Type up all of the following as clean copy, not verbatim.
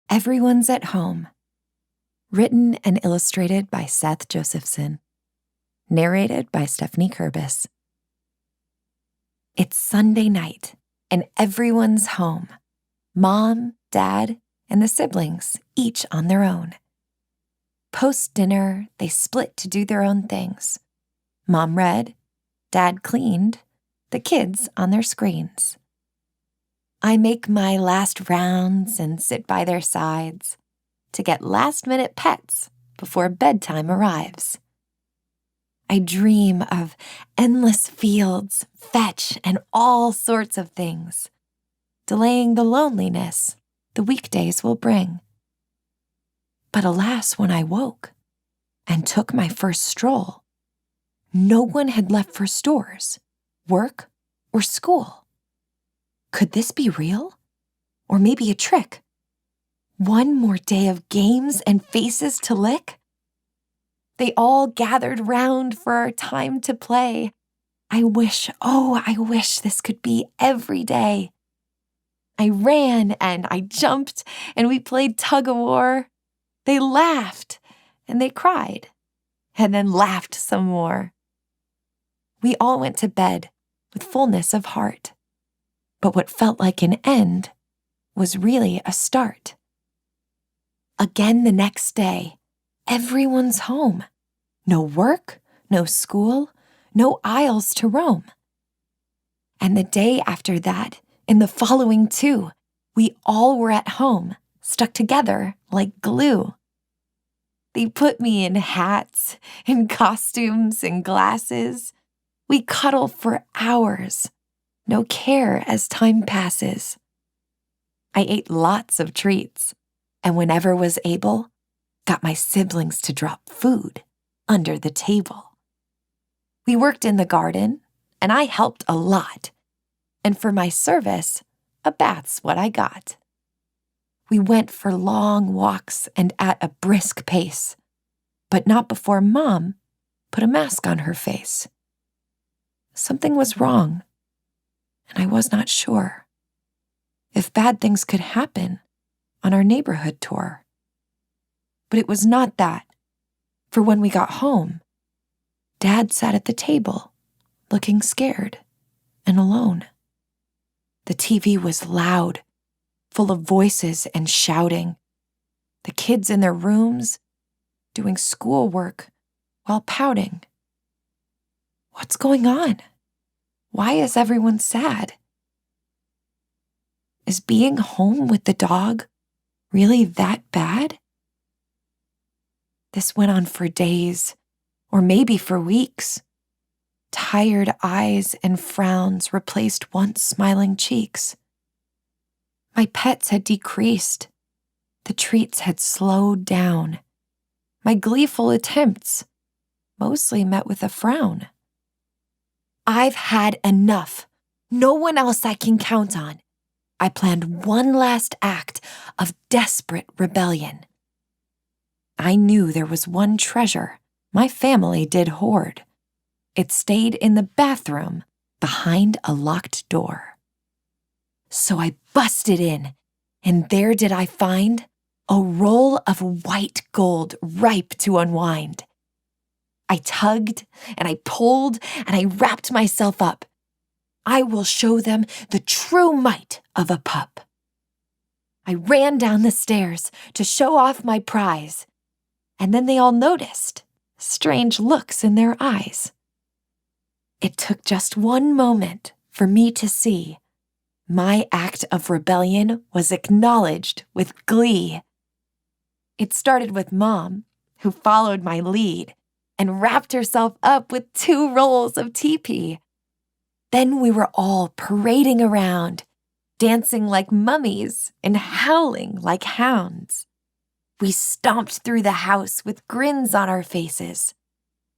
Everyone's at Home. Written and illustrated by Seth Josephson. Narrated by Stephanie Kurbis. It's Sunday night, and everyone's home. Mom, Dad, and the siblings, each on their own. Post-dinner, they split to do their own things. Mom read, Dad cleaned, the kids on their screens. I make my last rounds and sit by their sides to get last-minute pets before bedtime arrives. I dream of endless fields, fetch, and all sorts of things, delaying the loneliness the weekdays will bring. But alas, when I woke and took my first stroll, no one had left for stores, work, or school. Could this be real? Or maybe a trick? One more day of games and faces to lick? They all gathered round for our time to play. I wish this could be every day. I ran and I jumped and we played tug-of-war. They laughed and they cried and then laughed some more. We all went to bed with fullness of heart. But what felt like an end was really a start. Again the next day, everyone's home. No work, no school, no aisles to roam. And the day after that, and the following too, we all were at home, stuck together like glue. They put me in hats, in costumes, and glasses. We cuddle for hours. No care as time passes. I ate lots of treats, and whenever was able, got my siblings to drop food under the table. We worked in the garden, and I helped a lot, and for my service, a bath's what I got. We went for long walks and at a brisk pace, but not before Mom put a mask on her face. Something was wrong. And I was not sure if bad things could happen on our neighborhood tour. But it was not that, for when we got home, Dad sat at the table, looking scared and alone. The TV was loud, full of voices and shouting. The kids in their rooms doing schoolwork while pouting. What's going on? Why is everyone sad? Is being home with the dog really that bad? This went on for days, or maybe for weeks. Tired eyes and frowns replaced once smiling cheeks. My pets had decreased. The treats had slowed down. My gleeful attempts mostly met with a frown. I've had enough. No one else I can count on. I planned one last act of desperate rebellion. I knew there was one treasure my family did hoard. It stayed in the bathroom behind a locked door. So I busted in, and there did I find a roll of white gold ripe to unwind. I tugged and I pulled and I wrapped myself up. I will show them the true might of a pup. I ran down the stairs to show off my prize, and then they all noticed strange looks in their eyes. It took just one moment for me to see my act of rebellion was acknowledged with glee. It started with Mom, who followed my lead and wrapped herself up with 2 rolls of teepee. Then we were all parading around, dancing like mummies and howling like hounds. We stomped through the house with grins on our faces.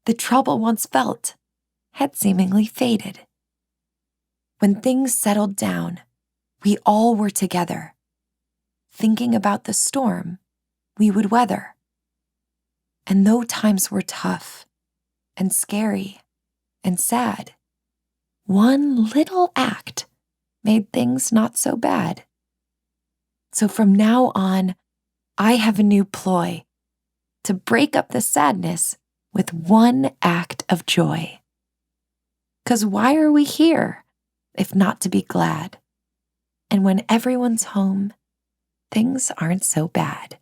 The trouble once felt had seemingly faded. When things settled down, we all were together, thinking about the storm we would weather. And though times were tough and scary and sad, one little act made things not so bad. So from now on, I have a new ploy to break up the sadness with one act of joy. 'Cause why are we here if not to be glad? And when everyone's home, things aren't so bad.